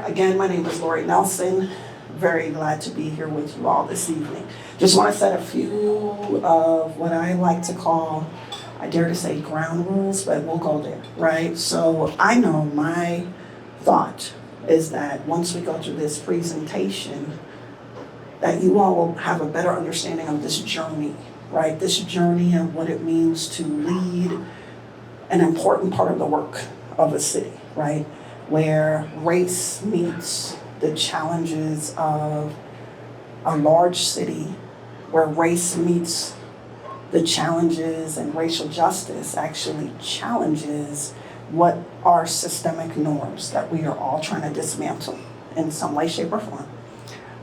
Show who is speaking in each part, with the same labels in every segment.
Speaker 1: Again, my name is Lori Nelson. Very glad to be here with you all this evening. Just want to set a few of what I like to call, I dare to say ground rules, but we'll go there, right? So I know my thought is that once we go through this presentation, that you all will have a better understanding of this journey, right? This journey of what it means to lead an important part of the work of a city, right? Where race meets the challenges of a large city, where race meets the challenges and racial justice actually challenges what are systemic norms that we are all trying to dismantle in some way, shape, or form.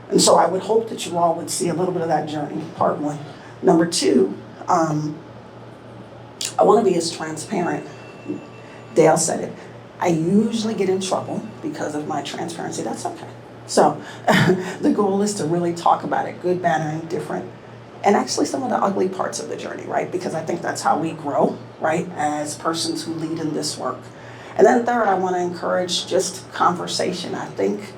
Speaker 1: And so I would hope that you all would see a little bit of that journey, part one. Number two, I want to be as transparent. Dale said it. I usually get in trouble because of my transparency. That's okay. So the goal is to really talk about it, good, bad, and indifferent, and actually some of the ugly parts of the journey, right? Because I think that's how we grow, right, as persons who lead in this work. And then third, I want to encourage just conversation. I think,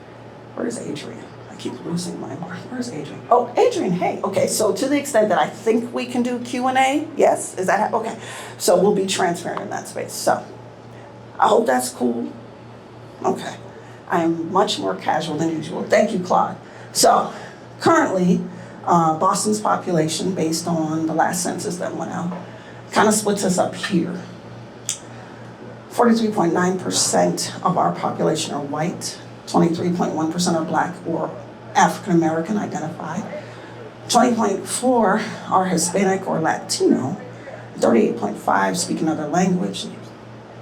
Speaker 1: where's Adrian? I keep losing my mark. Where's Adrian? Oh, Adrian, hey. Okay, so to the extent that I think we can do Q&A, yes? Is that, okay. So we'll be transparent in that space. So I hope that's cool. Okay. I'm much more casual than usual. Thank you, Claude. So currently, Boston's population, based on the last census that went out, kind of splits us up here. 43.9% of our population are white, 23.1% are Black or African American identified, 20.4% are Hispanic or Latino, 38.5% speak another language,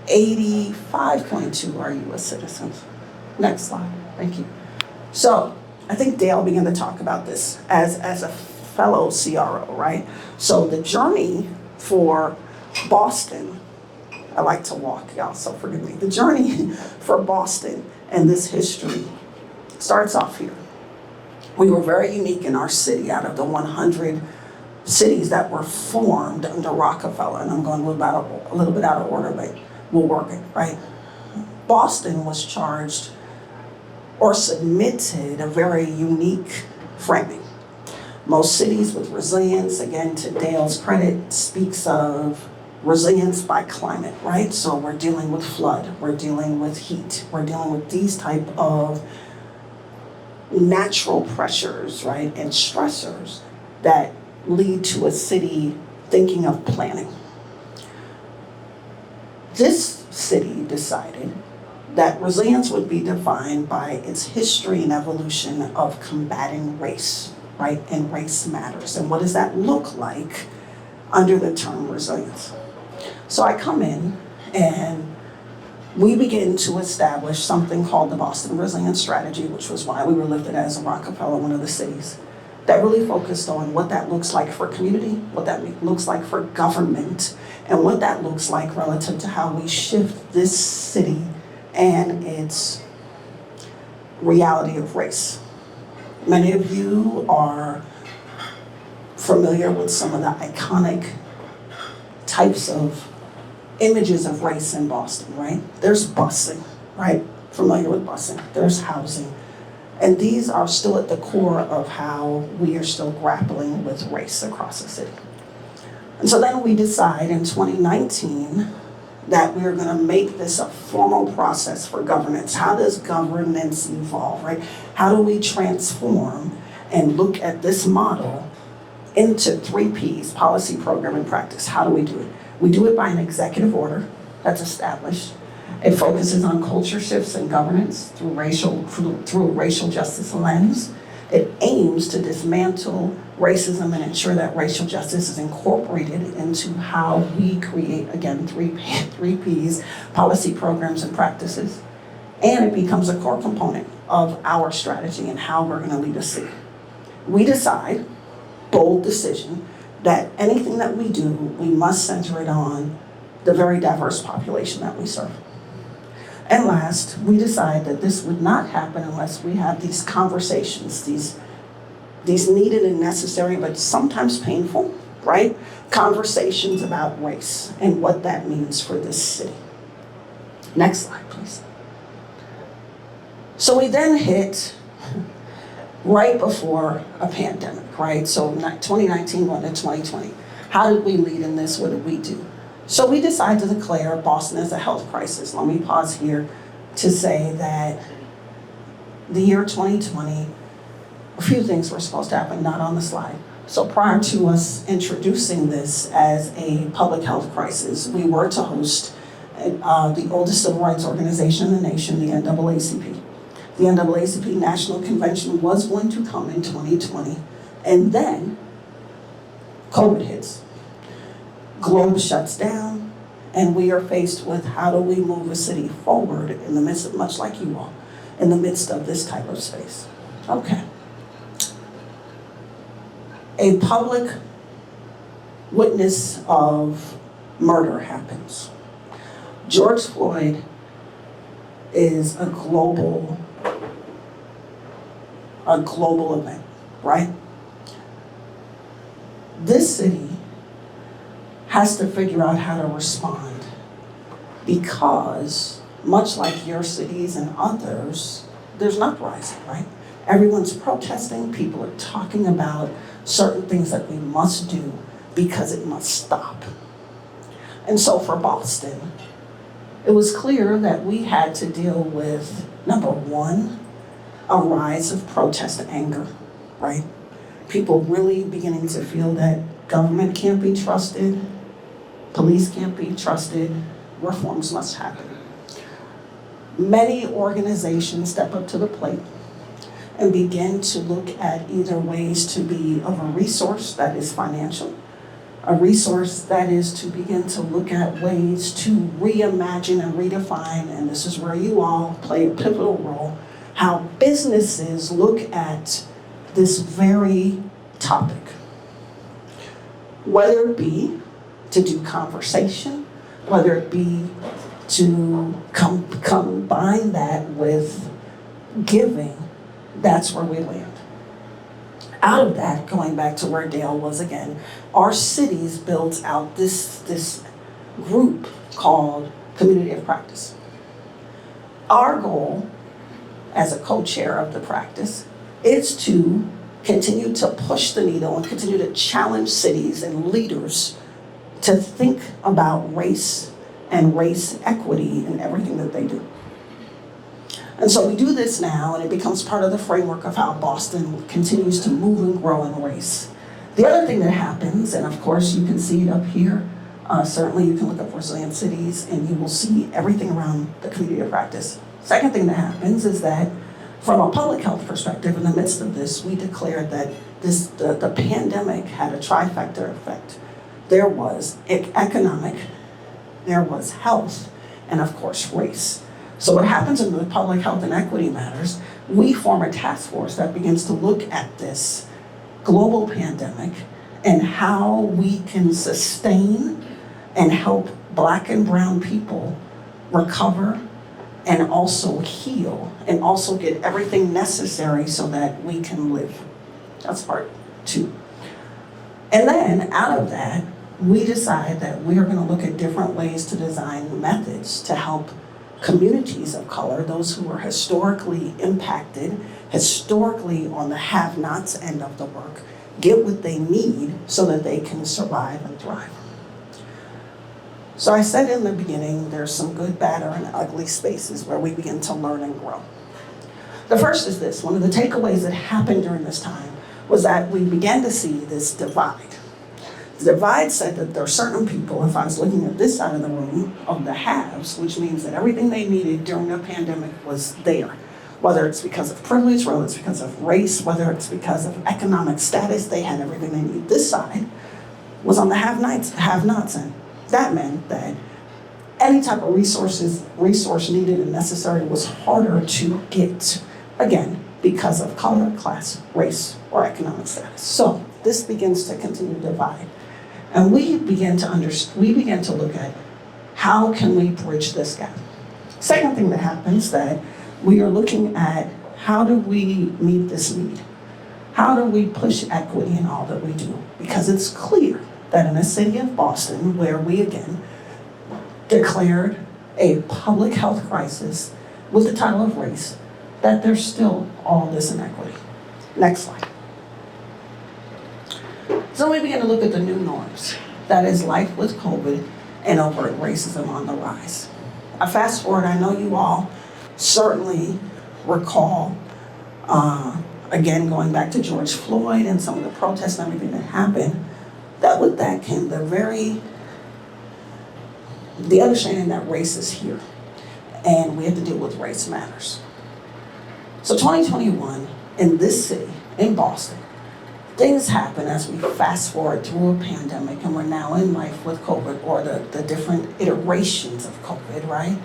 Speaker 1: 85.2% are U.S. citizens. Next slide, thank you. So I think Dale began to talk about this as a fellow CRO, right? So the journey for Boston, I like to walk, y'all, so forgive me. The journey for Boston and this history starts off here. We were very unique in our city. Out of the 100 cities that were formed under Rockefeller, and I'm going a little bit out of order, but we'll work it, right? Boston was charged or submitted a very unique framing. Most cities with resilience, again, to Dale's credit, speaks of resilience by climate, right? So we're dealing with flood, we're dealing with heat, we're dealing with these type of natural pressures, right, and stressors that lead to a city thinking of planning. This city decided that resilience would be defined by its history and evolution of combating race, right, and race matters. And what does that look like under the term resilience? So I come in and we begin to establish something called the Boston Resilience Strategy, which was why we were lifted as a Rockefeller, one of the cities, that really focused on what that looks like for community, what that looks like for government, and what that looks like relative to how we shift this city and its reality of race. Many of you are familiar with some of the iconic types of images of race in Boston, right? There's busing, right? Familiar with busing. There's housing. And these are still at the core of how we are still grappling with race across the city. And so then we decide in 2019 that we're going to make this a formal process for governance. How does governance evolve, right? How do we transform and look at this model into 3 Ps, policy, program, and practice? How do we do it? We do it by an executive order that's established. It focuses on culture shifts and governance through a racial justice lens. It aims to dismantle racism and ensure that racial justice is incorporated into how we create, again, 3 Ps, policy, programs, and practices. And it becomes a core component of our strategy and how we're going to lead a city. We decide, bold decision, that anything that we do, we must center it on the very diverse population that we serve. And last, we decide that this would not happen unless we have these conversations, these needed and necessary, but sometimes painful, right? Conversations about race and what that means for this city. Next slide, please. So we then hit right before a pandemic, right? So 2019 went to 2020. How did we lead in this? What did we do? So we decided to declare Boston as a health crisis. Let me pause here to say that the year 2020, a few things were supposed to happen, not on the slide. So prior to us introducing this as a public health crisis, we were to host the oldest civil rights organization in the nation, the NAACP. The NAACP National Convention was going to come in 2020, and then COVID hits. Globe shuts down, and we are faced with how do we move a city forward in the midst of, much like you all, in the midst of this type of space. Okay. A public witness of murder happens. George Floyd is a global event, right? This city has to figure out how to respond because, much like your cities and others, there's an uprising, right? Everyone's protesting, people are talking about certain things that we must do because it must stop. And so for Boston, it was clear that we had to deal with, number one, a rise of protest anger, right? People really beginning to feel that government can't be trusted, police can't be trusted, reforms must happen. Many organizations step up to the plate and begin to look at either ways to be of a resource that is financial, a resource that is to begin to look at ways to reimagine and redefine, and this is where you all play a pivotal role, how businesses look at this very topic. Whether it be to do conversation, whether it be to combine that with giving, that's where we land. Out of that, going back to where Dale was again, our cities built out this group called Community of Practice. Our goal as a co-chair of the practice is to continue to push the needle and continue to challenge cities and leaders to think about race and race equity in everything that they do. And so we do this now, and it becomes part of the framework of how Boston continues to move and grow in race. The other thing that happens, and of course you can see it up here, certainly you can look up resilient cities and you will see everything around the community of practice. Second thing that happens is that from a public health perspective, in the midst of this, we declared that the pandemic had a trifecta effect. There was economic, there was health, and of course race. So what happens in the public health and equity matters, we form a task force that begins to look at this global pandemic and how we can sustain and help Black and brown people recover and also heal and also get everything necessary so that we can live. That's part two. And then out of that, we decide that we are going to look at different ways to design methods to help communities of color, those who were historically impacted, historically on the have-nots end of the work, get what they need so that they can survive and thrive. So I said in the beginning, there's some good, bad, and ugly spaces where we begin to learn and grow. The first is this: one of the takeaways that happened during this time was that we began to see this divide. The divide said that there are certain people, if I was looking at this side of the room, of the haves, which means that everything they needed during the pandemic was there. Whether it's because of privilege, whether it's because of race, whether it's because of economic status, they had everything they needed. This side was on the have-nots end. That meant that any type of resource needed and necessary was harder to get, again, because of color, class, race, or economic status. So this begins to continue to divide. And we began to look at how can we bridge this gap. Second thing that happens that we are looking at how do we meet this need? How do we push equity in all that we do? Because it's clear that in the city of Boston, where we again declared a public health crisis with the title of race, that there's still all this inequity. Next slide. So we begin to look at the new norms. That is life with COVID and overt racism on the rise. I fast forward, I know you all certainly recall, again, going back to George Floyd and some of the protests and everything that happened, that with that came the understanding that race is here and we have to deal with race matters. So 2021, in this city, in Boston, things happen as we fast forward through a pandemic and we're now in life with COVID, or the different iterations of COVID, right?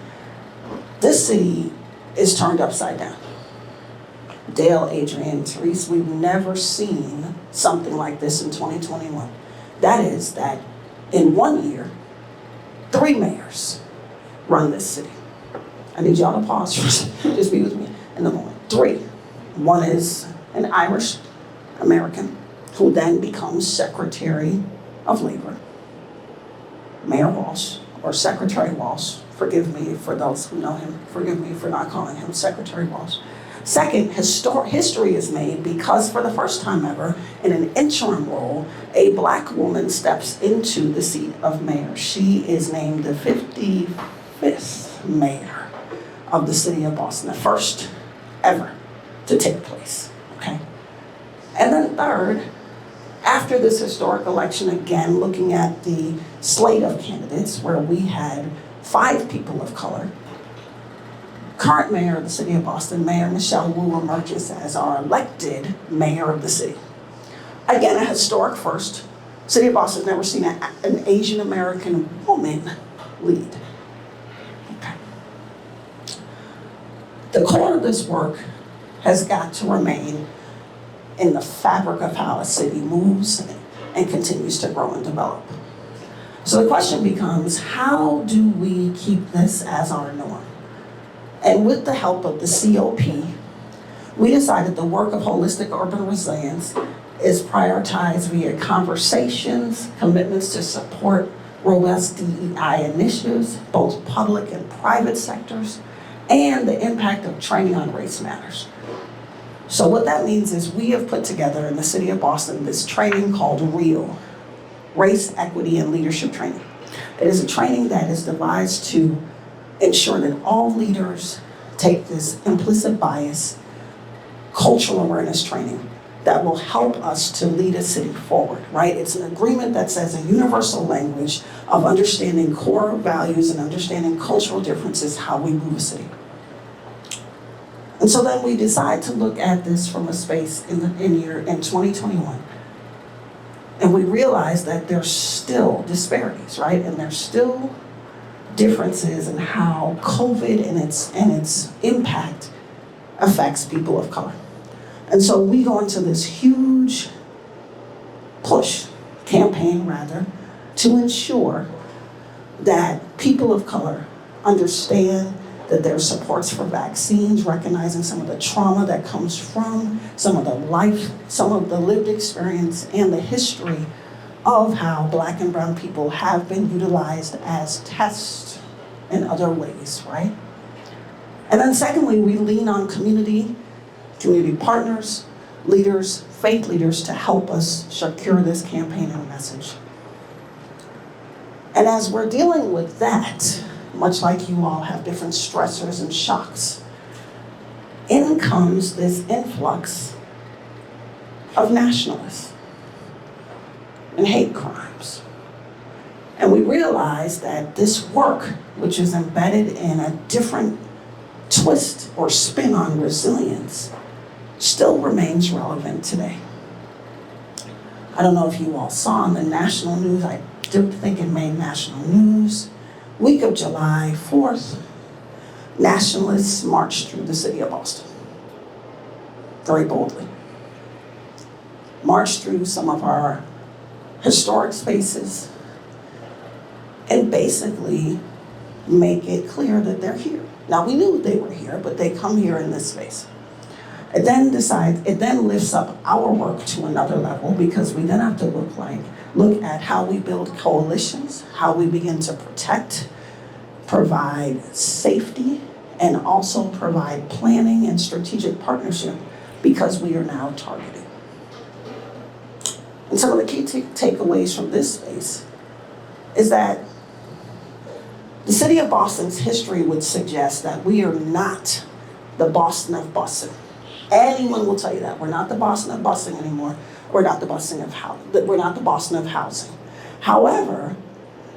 Speaker 1: This city is turned upside down. Dale, Adrian, Therese, we've never seen something like this in 2021. That is that in 1 year, 3 mayors run this city. I need y'all to pause for a second. Just be with me in the moment. 3. One is an Irish American who then becomes Secretary of Labor, Mayor Walsh, or Secretary Walsh. Forgive me for those who know him. Forgive me for not calling him Secretary Walsh. Second, history is made because for the first time ever, in an interim role, a Black woman steps into the seat of mayor. She is named the 55th mayor of the city of Boston, the first ever to take place, okay? And then third, after this historic election, again, looking at the slate of candidates where we had 5 people of color, current mayor of the city of Boston, Mayor Michelle Wu, emerges as our elected mayor of the city. Again, a historic first. City of Boston's never seen an Asian American woman lead. Okay. The core of this work has got to remain in the fabric of how a city moves and continues to grow and develop. So the question becomes, how do we keep this as our norm? And with the help of the COP, we decided the work of holistic urban resilience is prioritized via conversations, commitments to support robust DEI initiatives, both public and private sectors, and the impact of training on race matters. So what that means is we have put together in the city of Boston this training called REAL, Race, Equity, and Leadership Training. It is a training that is devised to ensure that all leaders take this implicit bias, cultural awareness training that will help us to lead a city forward, right? It's an agreement that says a universal language of understanding core values and understanding cultural differences, how we move a city. And so then we decide to look at this from a space in 2021. And we realize that there's still disparities, right? And there's still differences in how COVID and its impact affects people of color. And so we go into this huge campaign rather, to ensure that people of color understand that there are supports for vaccines, recognizing some of the trauma that comes from some of the lived experience and the history of how Black and brown people have been utilized as tests in other ways, right? And then secondly, we lean on community partners, leaders, faith leaders to help us secure this campaign and message. And as we're dealing with that, much like you all have different stressors and shocks, in comes this influx of nationalists and hate crimes. And we realize that this work, which is embedded in a different twist or spin on resilience, still remains relevant today. I don't know if you all saw on the national news, I do think it made national news. Week of July 4th, nationalists marched through the city of Boston, very boldly. Marched through some of our historic spaces and basically make it clear that they're here. Now, we knew they were here, but they come here in this space. It then lifts up our work to another level, because we then have to look at how we build coalitions, how we begin to protect, provide safety, and also provide planning and strategic partnership because we are now targeted. And some of the key takeaways from this space is that the city of Boston's history would suggest that we are not the Boston of busing. Anyone will tell you that. We're not the Boston of busing anymore. We're not the Boston of housing. However,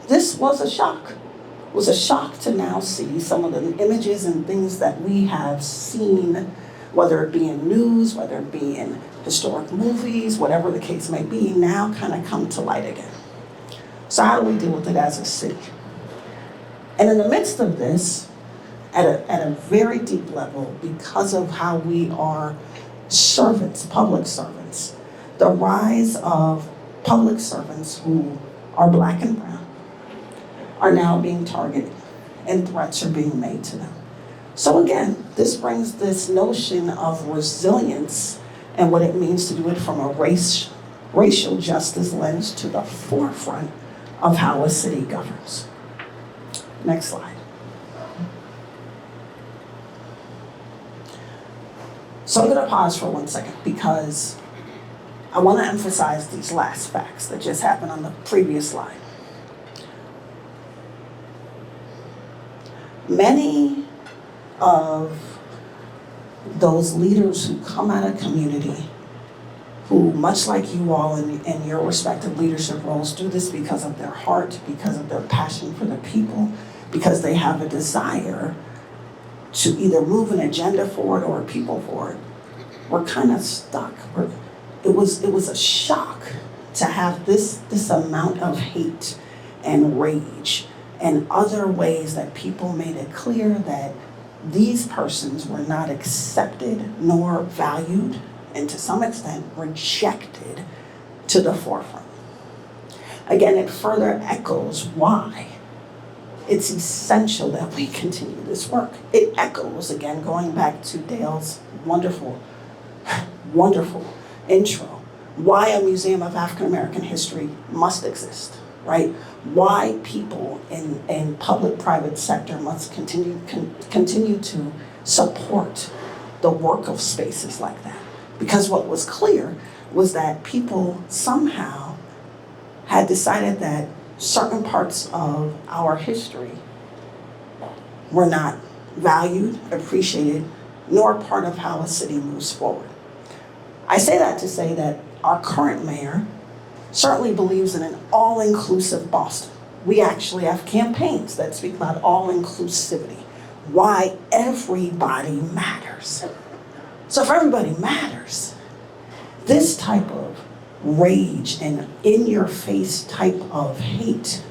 Speaker 1: this was a shock. It was a shock to now see some of the images and things that we have seen, whether it be in news, whether it be in historic movies, whatever the case may be, now kind of come to light again. So how do we deal with it as a city? And in the midst of this, at a very deep level, because of how we are servants, public servants, the rise of public servants who are Black and brown are now being targeted and threats are being made to them. So again, this brings this notion of resilience and what it means to do it from a racial justice lens to the forefront of how a city governs. Next slide. So I'm going to pause for 1 second because I want to emphasize these last facts that just happened on the previous slide. Many of those leaders who come out of community, who much like you all in your respective leadership roles, do this because of their heart, because of their passion for the people, because they have a desire to either move an agenda forward or a people forward, we're kind of stuck. It was a shock to have this amount of hate and rage and other ways that people made it clear that these persons were not accepted nor valued, and to some extent rejected to the forefront. Again, it further echoes why it's essential that we continue this work. It echoes, again, going back to Dale's wonderful intro, why a Museum of African American History must exist, right? Why people in public-private sector must continue to support the work of spaces like that. Because what was clear was that people somehow had decided that certain parts of our history were not valued, appreciated, nor part of how a city moves forward. I say that to say that our current mayor certainly believes in an all-inclusive Boston. We actually have campaigns that speak about all-inclusivity, why everybody matters. So if everybody matters, this type of rage and in-your-face type of hate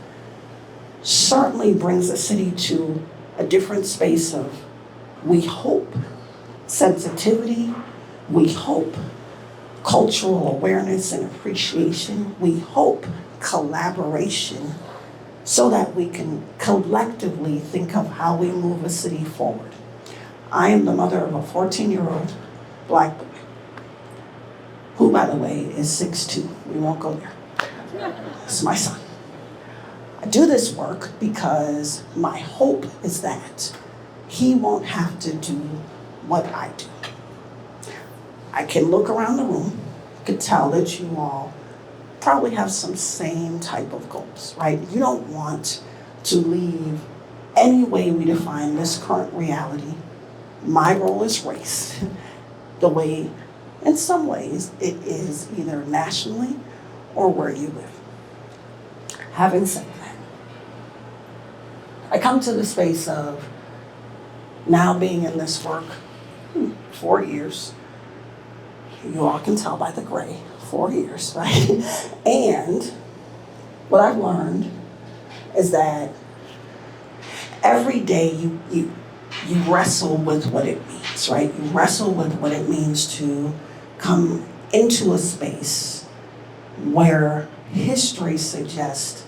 Speaker 1: certainly brings the city to a different space of, we hope, sensitivity, we hope, cultural awareness and appreciation, we hope, collaboration, so that we can collectively think of how we move a city forward. I am the mother of a 14-year-old Black boy, who, by the way, is 6'2". We won't go there. It's my son. I do this work because my hope is that he won't have to do what I do. I can look around the room, could tell that you all probably have some same type of goals, right? You don't want to leave any way we define this current reality. My role is race, the way, in some ways, it is either nationally or where you live. Having said that, I come to the space of now being in this work 4 years. You all can tell by the gray, 4 years, right? And what I've learned is that every day you wrestle with what it means, right? You wrestle with what it means to come into a space where history suggests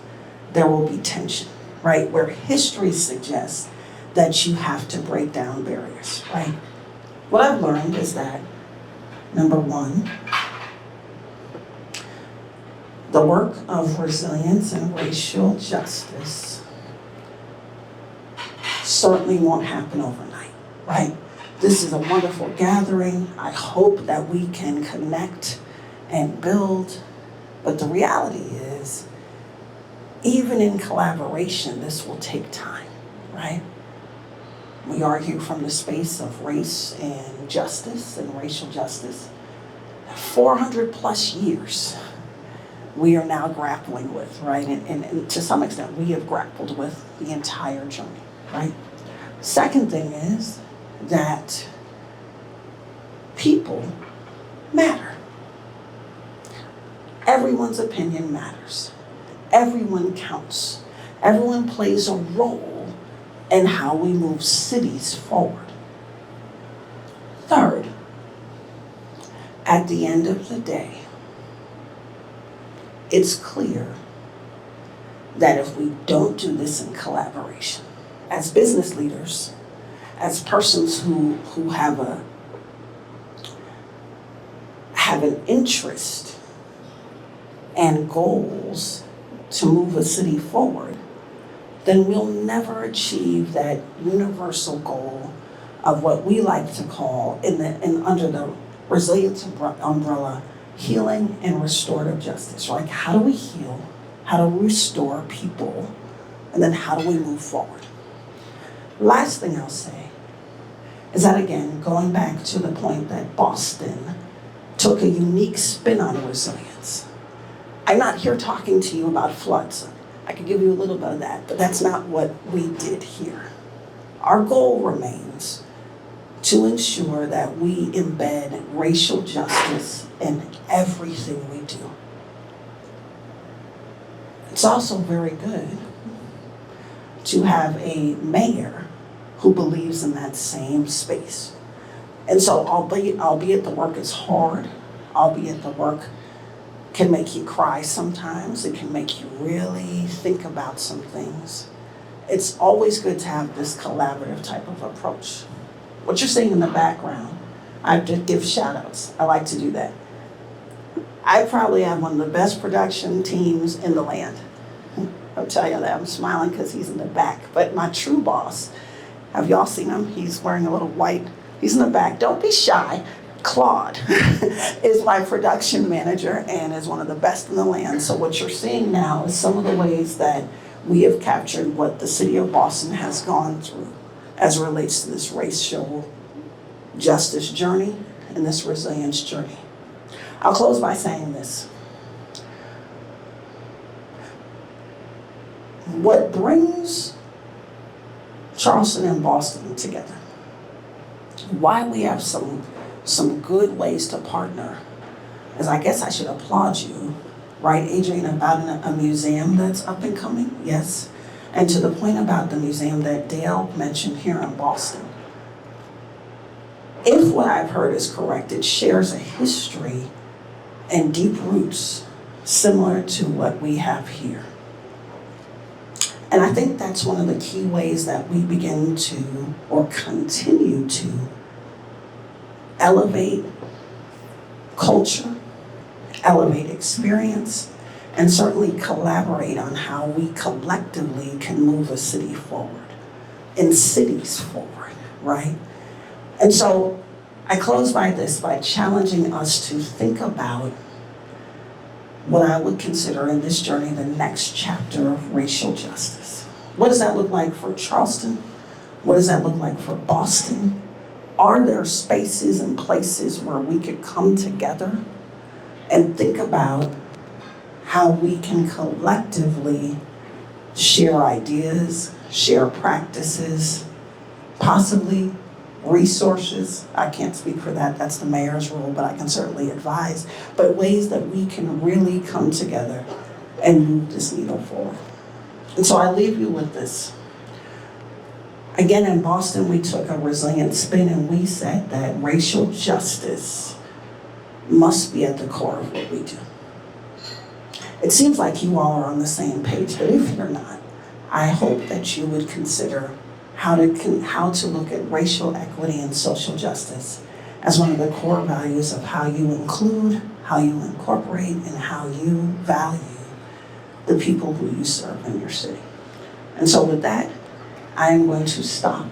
Speaker 1: there will be tension, right? Where history suggests that you have to break down barriers, right? What I've learned is that, number one, the work of resilience and racial justice certainly won't happen overnight. right? This is a wonderful gathering. I hope that we can connect and build. But the reality is, even in collaboration, this will take time, right? We argue from the space of race and justice and racial justice. 400 plus years we are now grappling with, right? And to some extent, we have grappled with the entire journey, right? Second thing is that people matter. Everyone's opinion matters. Everyone counts. Everyone plays a role in how we move cities forward. Third, at the end of the day, it's clear that if we don't do this in collaboration, as business leaders, as persons who have an interest and goals to move a city forward, then we'll never achieve that universal goal of what we like to call under the resilience umbrella, healing and restorative justice, right? How do we heal? How do we restore people? And then how do we move forward? Last thing I'll say is that, again, going back to the point that Boston took a unique spin on resilience. I'm not here talking to you about floods. I could give you a little bit of that, but that's not what we did here. Our goal remains to ensure that we embed racial justice in everything we do. It's also very good to have a mayor who believes in that same space. And so albeit the work is hard, albeit the work can make you cry sometimes, it can make you really think about some things, it's always good to have this collaborative type of approach. What you're seeing in the background, I have to give shout outs. I like to do that. I probably have one of the best production teams in the land. I'll tell you that. I'm smiling because he's in the back. But my true boss, have y'all seen him? He's wearing a little white. He's in the back. Don't be shy. Claude is my production manager and is one of the best in the land. So what you're seeing now is some of the ways that we have captured what the city of Boston has gone through as it relates to this racial justice journey and this resilience journey. I'll close by saying this. What brings Charleston and Boston together, why we have some good ways to partner, is I guess I should applaud you, right, Adrian, about a museum that's up and coming, yes? And to the point about the museum that Dale mentioned here in Boston, if what I've heard is correct, it shares a history and deep roots similar to what we have here. And I think that's one of the key ways that we begin to, or continue to, elevate culture, elevate experience, and certainly collaborate on how we collectively can move a city forward, and cities forward, right? And so I close by this, by challenging us to think about what I would consider in this journey the next chapter of racial justice. What does that look like for Charleston? What does that look like for Boston? Are there spaces and places where we could come together and think about how we can collectively share ideas, share practices, possibly resources? I can't speak for that, that's the mayor's role, but I can certainly advise, but ways that we can really come together and move this needle forward. And so I leave you with this. Again, in Boston, we took a resilient spin and we said that racial justice must be at the core of what we do. It seems like you all are on the same page, but if you're not, I hope that you would consider how to look at racial equity and social justice as one of the core values of how you include, how you incorporate, and how you value the people who you serve in your city. And so with that, I am going to stop.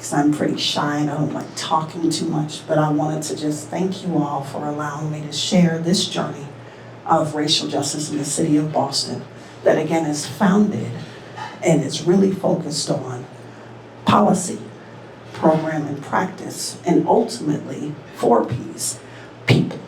Speaker 1: because I'm pretty shy and I don't like talking too much, but I wanted to just thank you all for allowing me to share this journey of racial justice in the city of Boston that again is founded and is really focused on policy, program, and practice, and ultimately 4Ps, people.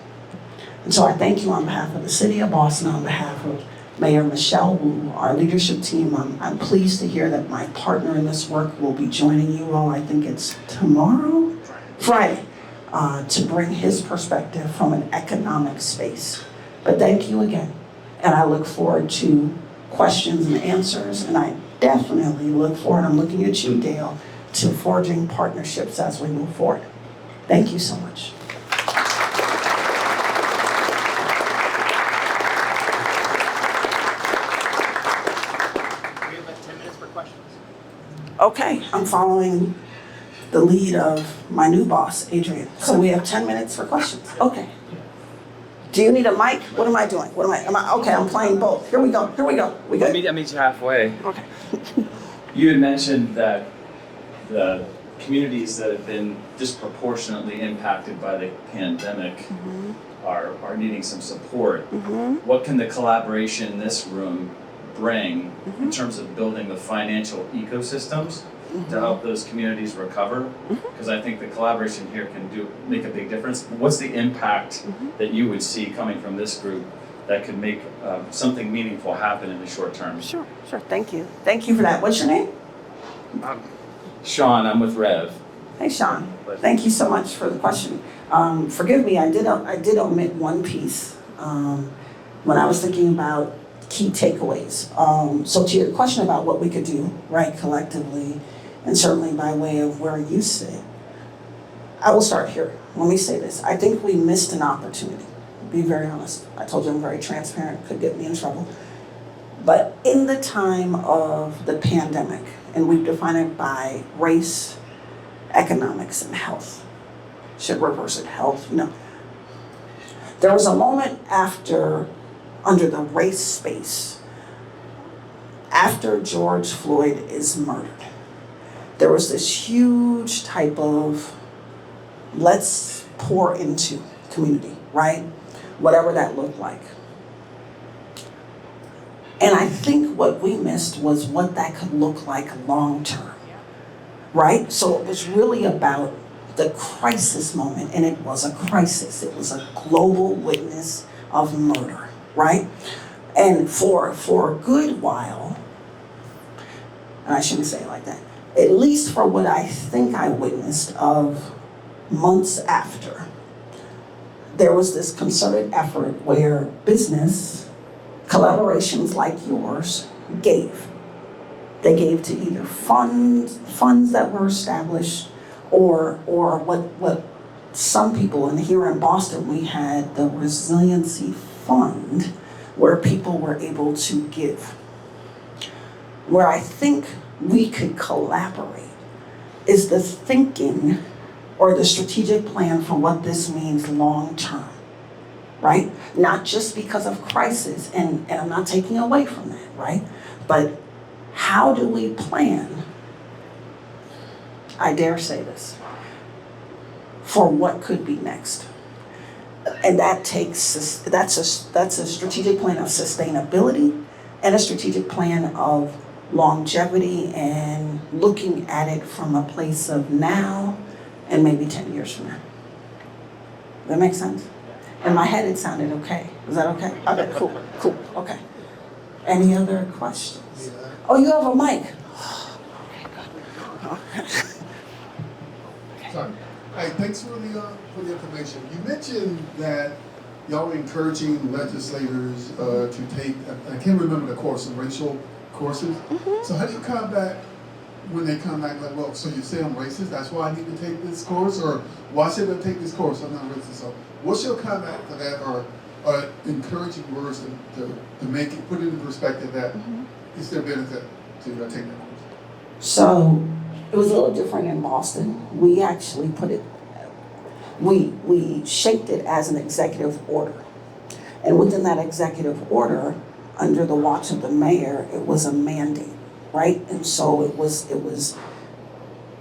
Speaker 1: And so I thank you on behalf of the city of Boston, on behalf of Mayor Michelle Wu, our leadership team. I'm pleased to hear that my partner in this work will be joining you all, I think it's tomorrow? Friday, to bring his perspective from an economic space. But thank you again, and I look forward to questions and answers, and I definitely look forward, I'm looking at you, Dale, to forging partnerships as we move forward. Thank you so much. Okay, I'm following the lead of my new boss, Adrian. So we have 10 minutes for questions. Okay. Do you need a mic? What am I doing? Okay, I'm playing both. Here we go. We good?
Speaker 2: I meet you halfway.
Speaker 1: Okay.
Speaker 2: You had mentioned that the communities that have been disproportionately impacted by the pandemic are needing some support. What can the collaboration in this room bring in terms of building the financial ecosystems to help those communities recover? Because I think the collaboration here can make a big difference. What's the impact that you would see coming from this group that could make something meaningful happen in the short term?
Speaker 1: Sure. Thank you. Thank you for that. What's your name?
Speaker 2: Sean, I'm with Rev.
Speaker 1: Hey, Sean. Thank you so much for the question. Forgive me, I did omit one piece when I was thinking about key takeaways. So to your question about what we could do, right, collectively, and certainly by way of where you sit, I will start here. Let me say this. I think we missed an opportunity. Be very honest. I told you I'm very transparent, could get me in trouble. But in the time of the pandemic, and we've defined it by race, economics, and health. Should reverse it, health, There was a moment under the race space, after George Floyd is murdered, there was this huge type of let's pour into community, right? Whatever that looked like. And I think what we missed was what that could look like long term, right? So it was really about the crisis moment, and it was a crisis. It was a global witness of murder, right? And for a good while, and I shouldn't say it like that, at least for what I think I witnessed of months after, there was this concerted effort where business, collaborations like yours, gave. They gave to either funds that were established, or what some people, and here in Boston we had the Resiliency Fund, where people were able to give. Where I think we could collaborate is the thinking or the strategic plan for what this means long term, right? Not just because of crisis, and I'm not taking away from that, right? But how do we plan, I dare say this, for what could be next? And that's a strategic plan of sustainability and a strategic plan of longevity and looking at it from a place of now and maybe 10 years from now. That makes sense? In my head it sounded okay. Is that okay? Okay, cool, okay. Any other questions? Oh, you have a mic.
Speaker 3: Sorry. Hey, thanks for the information. You mentioned that y'all were encouraging legislators to take, I can't remember the course, some racial courses. So how do you combat when they come back like, well, so you say I'm racist, that's why I need to take this course? Or why should I take this course? I'm not racist. So what's your combat for that, or encouraging words to make it, put it in perspective that it's their benefit to take that course?
Speaker 1: So it was a little different in Boston. We actually we shaped it as an executive order. And within that executive order, under the watch of the mayor, it was a mandate, right? And so it was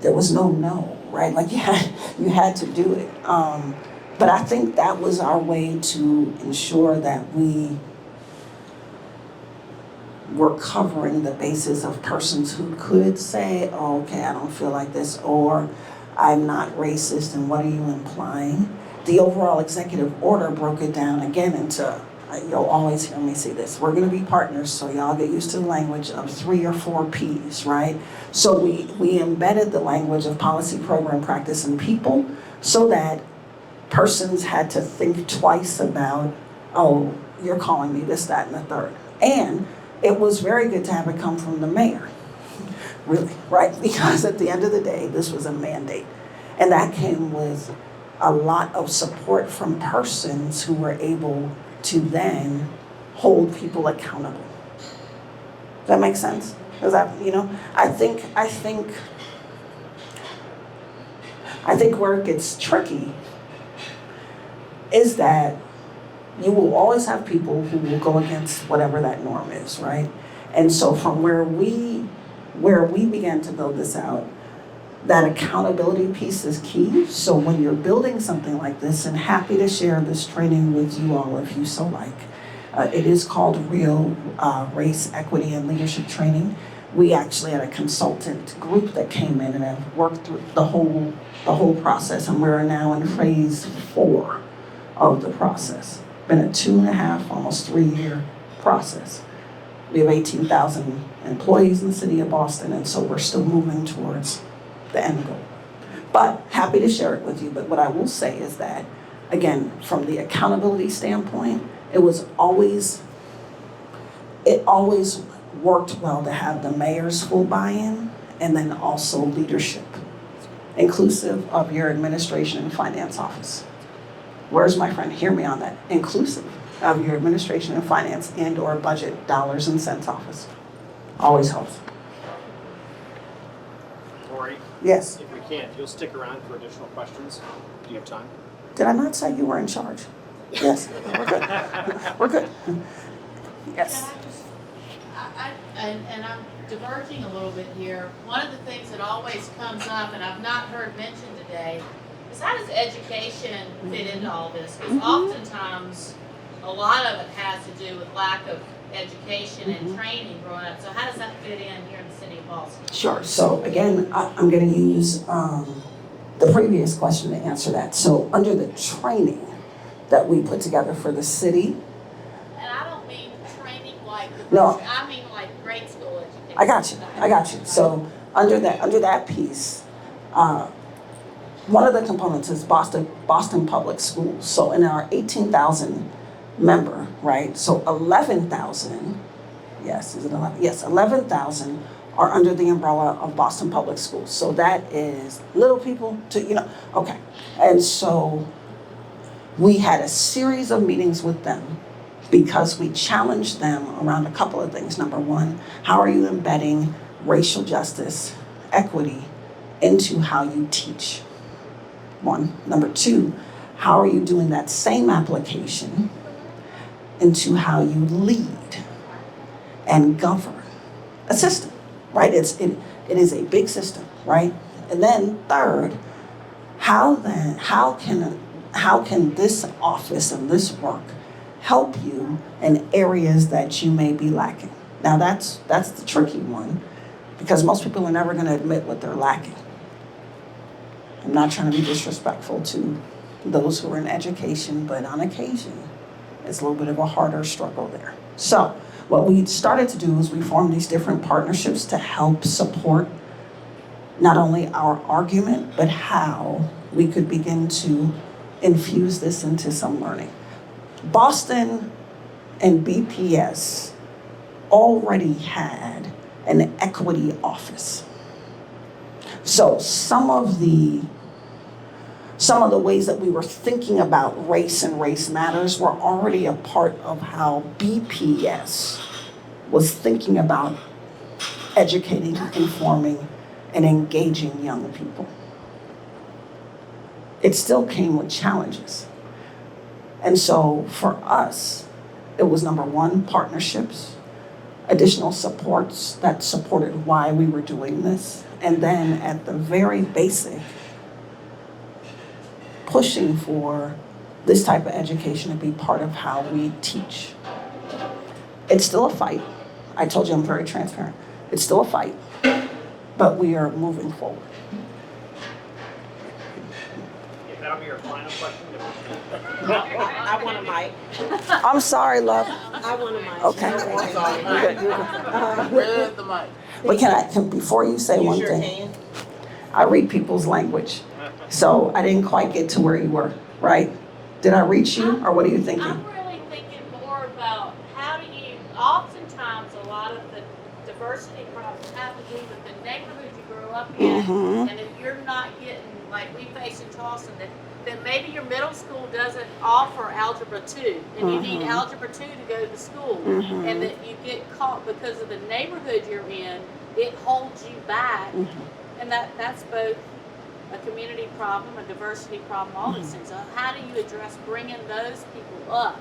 Speaker 1: There was no, right? Like you had to do it. But I think that was our way to ensure that we were covering the bases of persons who could say, oh, okay, I don't feel like this, or I'm not racist, and what are you implying? The overall executive order broke it down again into, you'll always hear me say this, we're gonna be partners, so y'all get used to the language of 3 or 4 Ps, right? So we embedded the language of policy, program, practice, and people so that persons had to think twice about, oh, you're calling me this, that, and the third. And it was very good to have it come from the mayor, really, right? Because at the end of the day, this was a mandate. And that came with a lot of support from persons who were able to then hold people accountable. Does that make sense? Because I think where it gets tricky is that you will always have people who will go against whatever that norm is, right? And so from where we began to build this out, that accountability piece is key. So when you're building something like this, and happy to share this training with you all if you so like, it is called Real Race, Equity, and Leadership Training. We actually had a consultant group that came in and have worked through the whole process, and we're now in phase 4 of the process. Been a 2.5, almost 3-year process. We have 18,000 employees in the city of Boston, and so we're still moving towards the end goal. But happy to share it with you. But what I will say is that, again, from the accountability standpoint, it always worked well to have the mayor's full buy-in and then also leadership, inclusive of your administration and finance office. Where's my friend? Hear me on that. Inclusive of your administration and finance and or budget dollars and cents office. Always helps.
Speaker 4: Lori,
Speaker 1: Yes.
Speaker 4: if we can, if you'll stick around for additional questions, do you have time?
Speaker 1: Did I not say you were in charge? Yes. We're good. We're good. Yes.
Speaker 5: And I'm diverging a little bit here. One of the things that always comes up, and I've not heard mentioned today, is how does education fit into all this? Because oftentimes, a lot of it has to do with lack of education and training growing up. So how does that fit in here in the city of Boston?
Speaker 1: Sure. So again, I'm going to use the previous question to answer that. So under the training that we put together for the city.
Speaker 5: And I don't mean training like
Speaker 1: No.
Speaker 5: I mean like grade school education.
Speaker 1: I got you. So under that piece, one of the components is Boston Public Schools. So in our 18,000 member, right? So 11,000, yes, is it 11? Yes, 11,000 are under the umbrella of Boston Public Schools. So that is little people to, okay. And so we had a series of meetings with them because we challenged them around a couple of things. Number one, how are you embedding racial justice, equity into how you teach? One. Number two, how are you doing that same application into how you lead and govern a system, right? It is a big system, right? And then third, how can this office and this work help you in areas that you may be lacking? Now that's the tricky one, because most people are never going to admit what they're lacking. I'm not trying to be disrespectful to those who are in education, but on occasion, it's a little bit of a harder struggle there. So what we started to do is we formed these different partnerships to help support not only our argument, but how we could begin to infuse this into some learning. Boston and BPS already had an equity office. So some of the ways that we were thinking about race and race matters were already a part of how BPS was thinking about educating, informing, and engaging young people. It still came with challenges. And so for us, it was number one, partnerships, additional supports that supported why we were doing this, And then at the very basic, pushing for this type of education to be part of how we teach. It's still a fight. I told you I'm very transparent. It's still a fight, but we are moving forward.
Speaker 4: If that'll be your final question.
Speaker 6: I want a mic.
Speaker 1: I'm sorry, love.
Speaker 6: I want a mic.
Speaker 1: Okay.
Speaker 6: You're good.
Speaker 7: Where's the mic?
Speaker 1: But before you say one
Speaker 6: Use your
Speaker 1: thing,
Speaker 6: hand.
Speaker 1: I read people's language. So I didn't quite get to where you were, right? Did I reach you, or what are you thinking?
Speaker 5: I'm really thinking more about how do you, oftentimes a lot of the diversity problems have to do with the neighborhood you grew up in.
Speaker 1: Mhm.
Speaker 5: And if you're not getting, like we face in Charleston, that maybe your middle school doesn't offer Algebra 2, and you need Algebra 2 to go to school, and that you get caught because of the neighborhood you're in, it holds you back. And that's both a community problem, a diversity problem, all these things. So how do you address bringing those people up?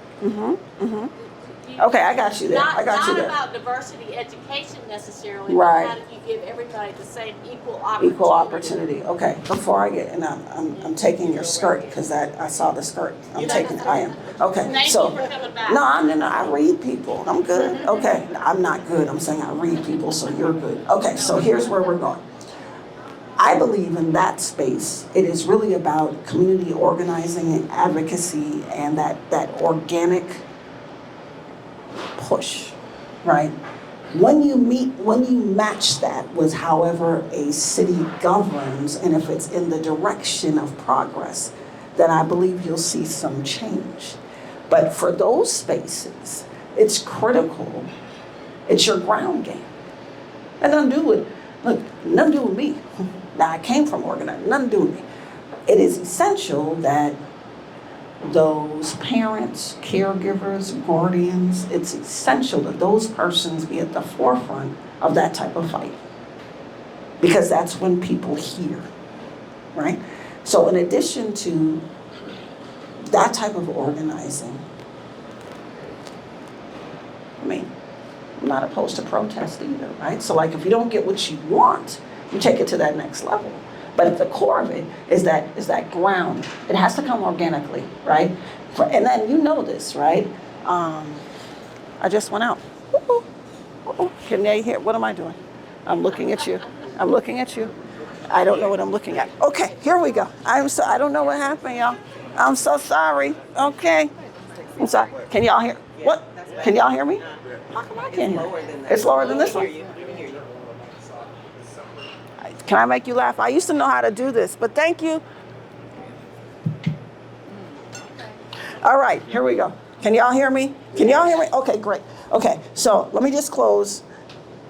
Speaker 1: Okay, I got you there. I got you there.
Speaker 5: Not about diversity education necessarily,
Speaker 1: Right.
Speaker 5: but how do you give everybody the same equal opportunity?
Speaker 1: Equal opportunity. Okay. Before I get, and I'm taking your skirt because I saw the skirt. I am. Okay.
Speaker 5: Thank
Speaker 1: So.
Speaker 5: you for coming back.
Speaker 1: No, I read people. I'm good. Okay. I'm not good. I'm saying I read people, so you're good. Okay, so here's where we're going. I believe in that space, it is really about community organizing and advocacy and that organic push, right? When you match that with however a city governs, and if it's in the direction of progress, then I believe you'll see some change. But for those spaces, it's critical. It's your ground game. And nothing to do with me. Now, I came from organizing, nothing to do with me. It is essential that those parents, caregivers, guardians, it's essential that those persons be at the forefront of that type of fight. Because that's when people hear, right? So in addition to that type of organizing, I'm not opposed to protest either, right? So like if you don't get what you want, you take it to that next level. But at the core of it is that ground. It has to come organically, right? And then you know this, right? I just went out. Can they hear? What am I doing? I'm looking at you. I'm looking at you. I don't know what I'm looking at. Okay, here we go. I don't know what happened, y'all. I'm so sorry. Okay. I'm sorry. Can y'all hear? What? Can y'all hear me? How come I can't hear? It's lower than this one? Can I make you laugh? I used to know how to do this, but thank you. All right, here we go. Can y'all hear me? Can y'all hear me? Okay, great. Okay, so let me just close.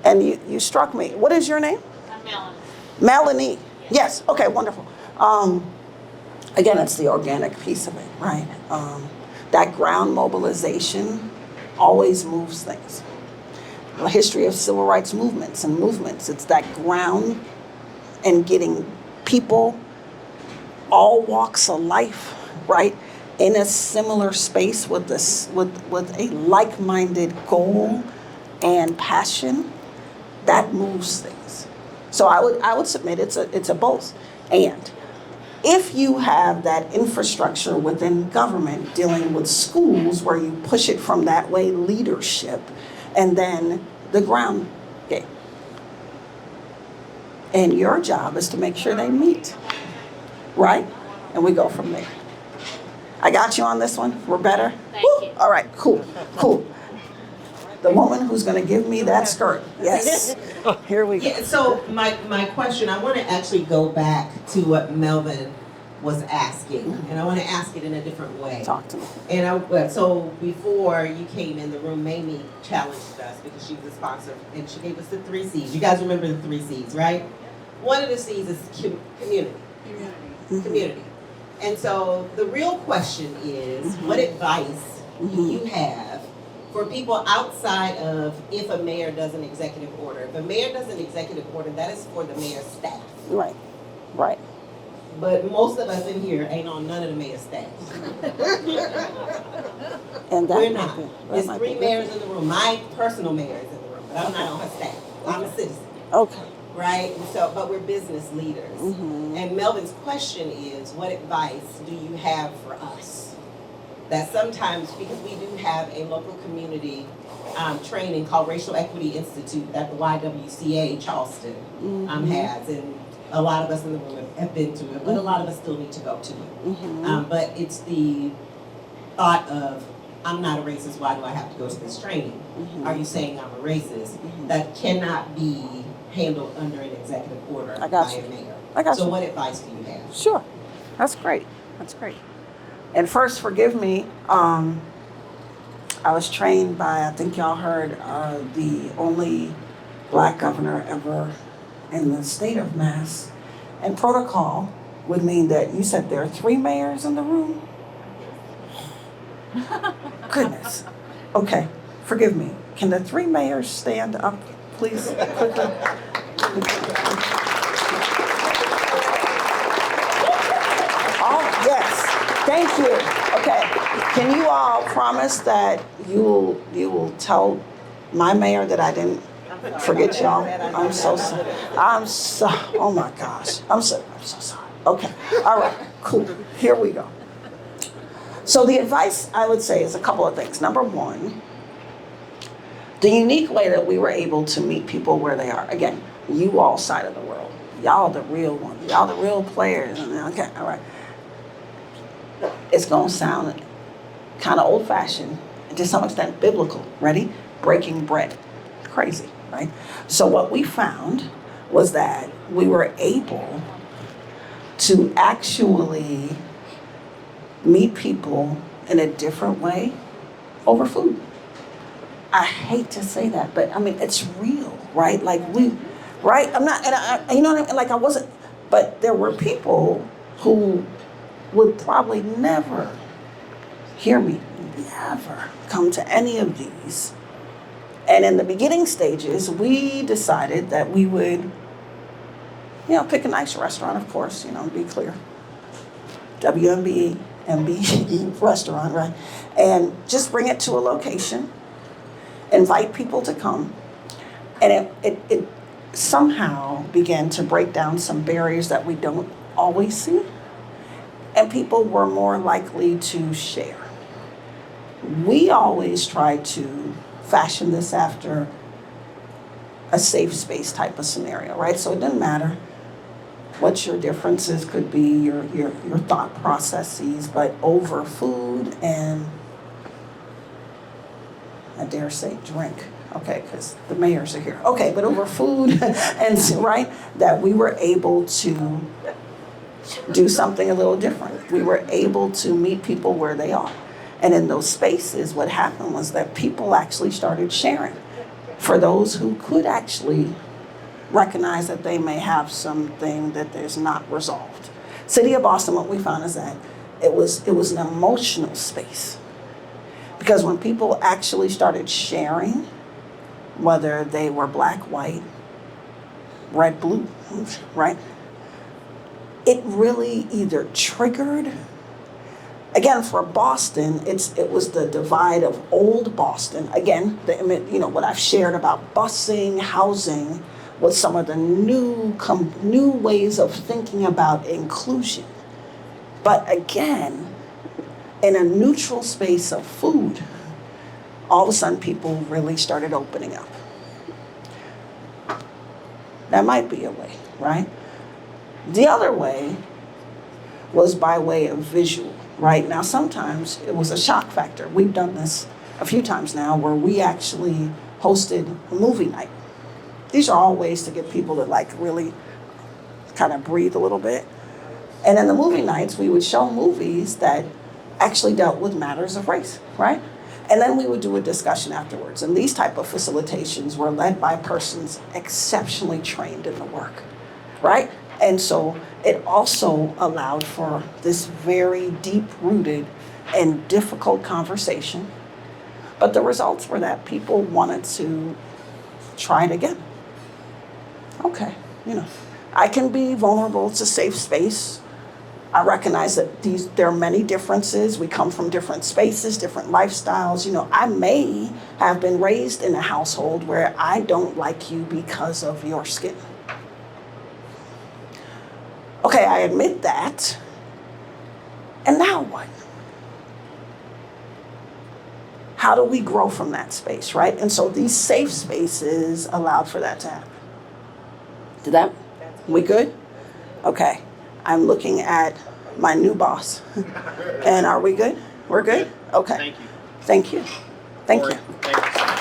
Speaker 1: And you struck me. What is your name?
Speaker 5: I'm Melanie.
Speaker 1: Melanie. Yes, okay, wonderful. Again, it's the organic piece of it, right? That ground mobilization always moves things. The history of civil rights movements, it's that ground and getting people, all walks of life, right, in a similar space with a like-minded goal and passion, that moves things. So I would submit it's a both. And if you have that infrastructure within government dealing with schools where you push it from that way, leadership, and then the ground game. And your job is to make sure they meet, right? And we go from there. I got you on this one. We're better?
Speaker 5: Thank you.
Speaker 1: All right, cool. The woman who's going to give me that skirt. Yes. Here we go.
Speaker 6: Yeah, so my question, I want to actually go back to what Melvin was asking, and I want to ask it in a different way.
Speaker 1: Talk to me.
Speaker 6: And so before you came in the room, Mamie challenged us because she was a sponsor, and she gave us the 3 C's. You guys remember the 3 C's, right? One of the C's is community. Community. And so the real question is, what advice do you have for people outside of if a mayor does an executive order? If a mayor does an executive order, that is for the mayor's staff.
Speaker 1: Right.
Speaker 6: But most of us in here ain't on none of the mayor's staff.
Speaker 1: And
Speaker 6: We're not. There's 3 mayors in the room. My personal mayor is in the room, but I'm not on her staff. I'm a citizen.
Speaker 1: Okay.
Speaker 6: right? And so, but we're business leaders.
Speaker 1: Mm-hmm.
Speaker 6: And Melvin's question is, what advice do you have for us? That sometimes, because we do have a local community training called Racial Equity Institute that the YWCA Charleston has, and a lot of us in the room have been to it, but a lot of us still need to go to it.
Speaker 1: Mm-hmm.
Speaker 6: But it's the thought of, I'm not a racist, why do I have to go to this training?
Speaker 1: Mm-hmm.
Speaker 6: Are you saying I'm a racist? That cannot be handled under an executive order
Speaker 1: I got
Speaker 6: by
Speaker 1: you.
Speaker 6: a mayor.
Speaker 1: I got
Speaker 6: So
Speaker 1: you.
Speaker 6: what advice do you have?
Speaker 1: Sure. That's great. That's great. And first, forgive me. I was trained by, I think y'all heard, the only black governor ever in the state of Mass. And protocol would mean that you said there are 3 mayors in the room? Goodness. Okay, forgive me. Can the 3 mayors stand up, please, quickly? Oh, yes. Thank you. Okay. Can you all promise that you will tell my mayor that I didn't forget y'all? I'm so sorry. Oh my gosh. I'm so sorry. Okay. All right. Cool. Here we go. So the advice I would say is a couple of things. Number one, the unique way that we were able to meet people where they are. Again, you all side of the world. Y'all the real ones. Y'all the real players. Okay. All right. It's going to sound kind of old-fashioned, and to some extent biblical. Ready? Breaking bread. Crazy, right? So what we found was that we were able to actually meet people in a different way over food. I hate to say that, but I mean, it's real, right? Like right? I'm not, and you know what I mean? Like I wasn't, but there were people who would probably never hear me, never come to any of these. And in the beginning stages, we decided that we would, pick a nice restaurant, of course, be clear. WMB, MB restaurant, right? And just bring it to a location, invite people to come. And it somehow began to break down some barriers that we don't always see. And people were more likely to share. We always try to fashion this after a safe space type of scenario, right? So it doesn't matter what your differences could be, your thought processes, but over food and, I dare say, drink. Okay, because the mayors are here. Okay, but over food and, right, that we were able to do something a little different. We were able to meet people where they are. And in those spaces, what happened was that people actually started sharing. For those who could actually recognize that they may have something that is not resolved. City of Boston, what we found is that it was an emotional space. Because when people actually started sharing, whether they were black, white, red, blue, right? It really either triggered, again, for Boston, it was the divide of old Boston. Again, what I've shared about busing, housing, with some of the new ways of thinking about inclusion. But again, in a neutral space of food, all of a sudden people really started opening up. That might be a way, right? The other way was by way of visual, right? Now, sometimes it was a shock factor. We've done this a few times now where we actually hosted a movie night. These are all ways to get people to really kind of breathe a little bit. And in the movie nights, we would show movies that actually dealt with matters of race, right? And then we would do a discussion afterwards. And these type of facilitations were led by persons exceptionally trained in the work, right? And so it also allowed for this very deep-rooted and difficult conversation. But the results were that people wanted to try it again. Okay, I can be vulnerable. It's a safe space. I recognize that there are many differences. We come from different spaces, different lifestyles. I may have been raised in a household where I don't like you because of your skin. Okay, I admit that. And now what? How do we grow from that space, right? And so these safe spaces allowed for that to happen. Did that? We good? Okay. I'm looking at my new boss. And are we good? We're good? Okay.
Speaker 4: Thank you.
Speaker 1: Thank you. Thank
Speaker 4: Lori,
Speaker 1: you.
Speaker 4: Thank you so much.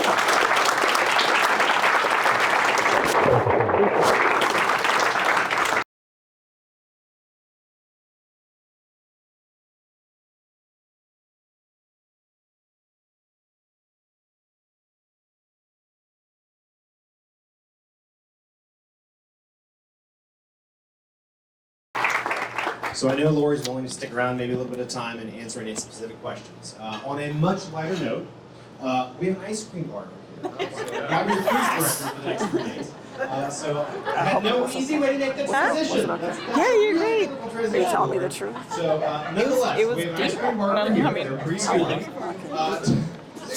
Speaker 4: So I know Lori's willing to stick around maybe a little bit of time and answer any specific questions. On a much lighter note, we have an ice cream bar over here. So I'm your food director for the next 3 days. So I had no easy way to make this transition.
Speaker 1: Yeah, you're great. Are you telling me the truth?
Speaker 4: So nonetheless, we have an ice cream bar over here. They're preschool.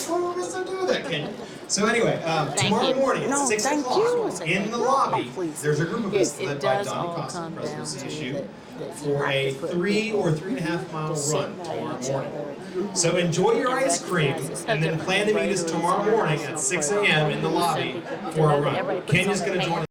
Speaker 4: What was I doing with that, Ken? So anyway, tomorrow morning at 6 o'clock in the lobby, there's a group of us led by Donnie Costa, president of CSU, for a 3 or 3.5 mile run tomorrow morning. So enjoy your ice cream and then plan to meet us tomorrow morning at 6 a.m. in the lobby for a run. Kenya's going to join us.